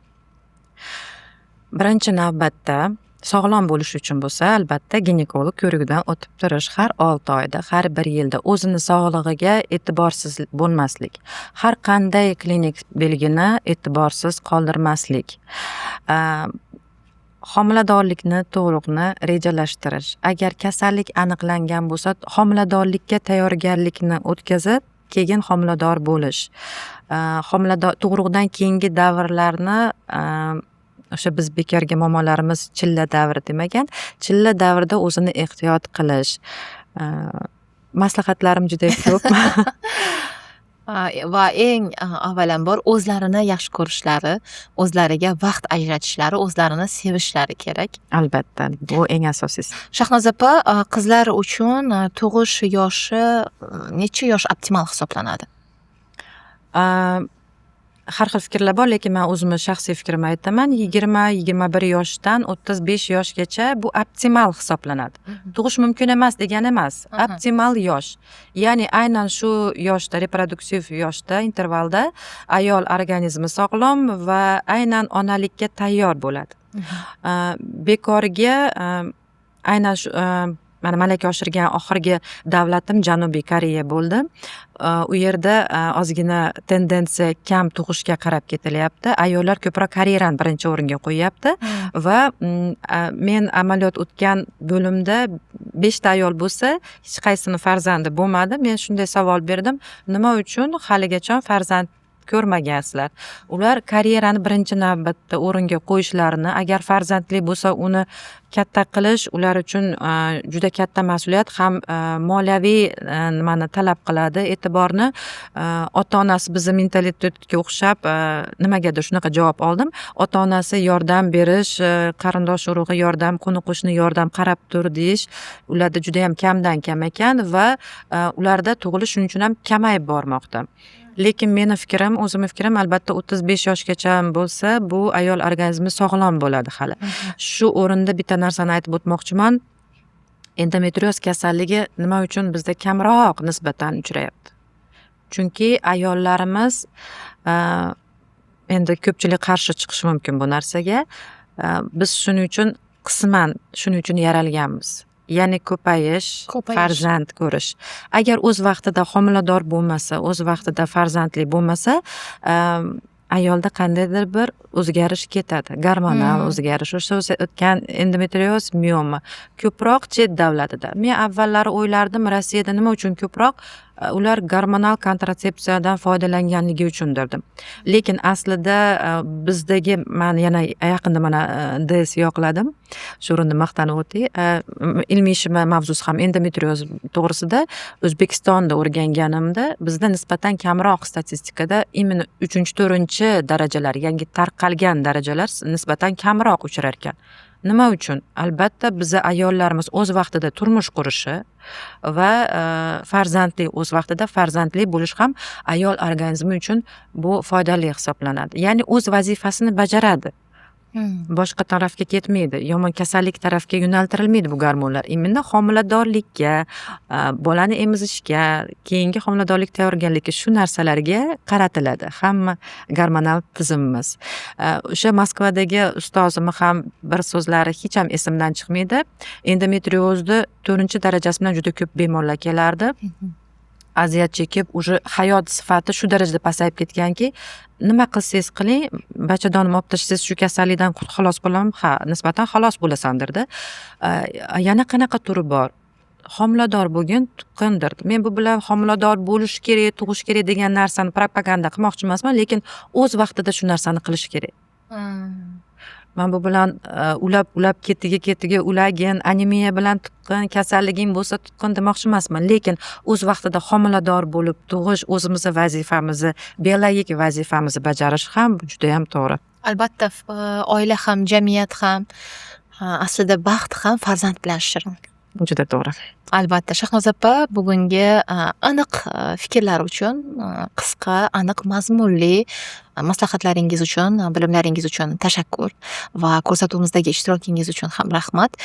birinchi navbatda sog'lom bo'lish uchun bo'lsa, albatta ginekolog ko'rigidan o'tib turish, har 6 oyda, har 1 yilda o'zini sog'lig'iga e'tiborsiz bo'lmaslik, har qanday klinik belgini e'tiborsiz qoldirmaslik, homiladorlikni to'liqni rejalashtirish, agar kasallik aniqlangan bo'lsa, homiladorlikka tayyorgarlikni o'tkazib, keyin homilador bo'lish, tug'ruqdan keyingi davrlarni o'sha biz bekorga momolarimiz chilla davri demagan, chilla davrida o'zini ehtiyot qilish. Maslahatlarim juda ko'p.
Va eng avvalambor o'zlarini yaxshi ko'rishlari, o'zlariga vaqt ajratishlari, o'zlarini sevishlari kerak.
Albatta, bu eng asosiysi.
Shahnoza opa, qizlar uchun tug'ish yoshi necha yosh optimal hisoblanadi?
Har xil fikrlar bor, lekin men o'zimni shaxsiy fikrimni aytaman. 20-21 yoshdan 35 yoshgacha bu optimal hisoblanadi. Tug'ish mumkin emas degani emas, optimal yosh. Ya'ni aynan shu yoshda, reproduksiv yoshda, intervalda ayol organizmi sog'lom va aynan onalikka tayyor bo'ladi. Bekorga aynan shu mana malaka oshirgan oxirgi davlatim Janubiy Koreya bo'ldi. U yerda ozgina tendensiya kam tug'ishga qarab ketilyapti. Ayollar ko'proq karyerani birinchi o'ringa qo'yyapti va men amaliyot o'tgan bo'limda 5 ta ayol bo'lsa, hech qaysini farzandi bo'lmadi. Men shunday savol berdim, nima uchun haligacha farzand ko'rmagansizlar? Ular karyerani birinchi navbatda o'ringa qo'yishlarini, agar farzandli bo'lsa uni katta qilish ular uchun juda katta mas'uliyat, ham moliyaviy nimani talab qiladi, e'tiborni. Ota-onasi bizni mentalitetga o'xshab nimagadir shunaqa javob oldim. Ota-onasi yordam berish, qarindosh urug'i yordam, qo'ni-qo'shni yordam, qarab tur deyish ularda juda ham kamdan kam ekan va ularda tug'ilish shuning uchun ham kamayib bormoqda. Lekin o'zimni fikrim, albatta 35 yoshgacha bo'lsa, bu ayol organizmi sog'lom bo'ladi hali. Shu o'rinda bitta narsani aytib o'tmoqchiman. Endometrioz kasalligi nima uchun bizda kamroq nisbatan uchrayapti? Chunki ayollarimiz endi ko'pchilik qarshi chiqishi mumkin bu narsaga. Biz shuning uchun qisman shuning uchun yaralganmiz. Ya'ni ko'payish, farzand ko'rish. Agar o'z vaqtida homilador bo'lmasa, o'z vaqtida farzandli bo'lmasa, ayolda qandaydir bir o'zgarish ketadi. Gormonal o'zgarish. O'sha o'tgan endometrioz mioma ko'proq chet davlatida. Men avvallari o'ylardim, Rossiyada nima uchun ko'proq? Ular gormonal kontratsepsiyadan foydalanganligi uchundir. Lekin aslida bizdagi, men yana yaqinda mana DS yoqladim. Shu o'rinda maqtanib o'tay. Ilmiy ishim mavzusi ham endometrioz to'g'risida O'zbekistonda o'rganganimda bizda nisbatan kamroq statistikada imенно 3-4 darajalar, yangi tarqalgan darajalar nisbatan kamroq uchrar ekan. Nima uchun? Albatta biza ayollarimiz o'z vaqtida turmush qurishi va o'z vaqtida farzandli bo'lish ham ayol organizmi uchun bu foydali hisoblanadi. Ya'ni o'z vazifasini bajaradi. Boshqa tarafga ketmaydi, yomon kasallik tarafga yo'naltirilmaydi bu gormonlar. Imенно homiladorlikka, bolani emizishga, keyingi homiladorlik tayyorgarlikka, shu narsalarga qaratiladi hamma gormonal tizimimiz. O'sha Moskvadagi ustozim ham bir so'zlari hech ham esimdan chiqmaydi. Endometriozni 4-darajasi bilan juda ko'p bemorlar kelardi. Aziyat chekib, уже hayot sifati shu darajada pasayib ketganki, nima qilsangiz qiling, bachadonimni olib tashlasangiz shu kasallikdan xalos bo'laman, ha, nisbatan xalos bo'lasandirdi. Yana qanaqa turi bor? Homilador bo'lgan tuqqandir. Men bu bilan homilador bo'lish kerak, tug'ish kerak degan narsani propaganda qilmoqchi emasman, lekin o'z vaqtida shu narsani qilish kerak. Men bu bilan ulab ketiga ulagin, anemiya bilan tuqqan, kasalliging bo'lsa tuqqan demoqchi emasman, lekin o'z vaqtida homilador bo'lib tug'ish, o'zimizni vazifamizni, biologik vazifamizni bajarish ham juda ham to'g'ri.
Albatta, oila ham, jamiyat ham, aslida baxt ham farzand bilan shirin.
Juda to'g'ri.
Albatta, Shahnoz opa, bugungi aniq fikrlar uchun, qisqa, aniq mazmunli maslahatlaringiz uchun, bilimlaringiz uchun tashakkur va ko'rsatuvimizdagi ishtirokingiz uchun ham rahmat.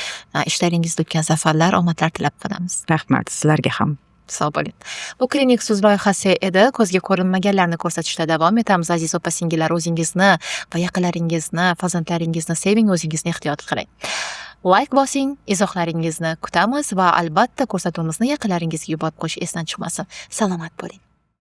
Ishlaringizda ulkan zafarlar, omadlar tilab qolamiz.
Rahmat sizlarga ham.
Sog' bo'ling. Bu Klinik So'z loyihasi edi. Ko'zga ko'rinmaganlarni ko'rsatishda davom etamiz. Aziz opa-singillar, o'zingizni va yaqinlaringizni, farzandlaringizni seving, o'zingizni ehtiyot qiling. Like bosing, izohlaringizni kutamiz va albatta ko'rsatuvimizni yaqinlaringizga yuborib qo'yish esdan chiqmasin. Salomat bo'ling.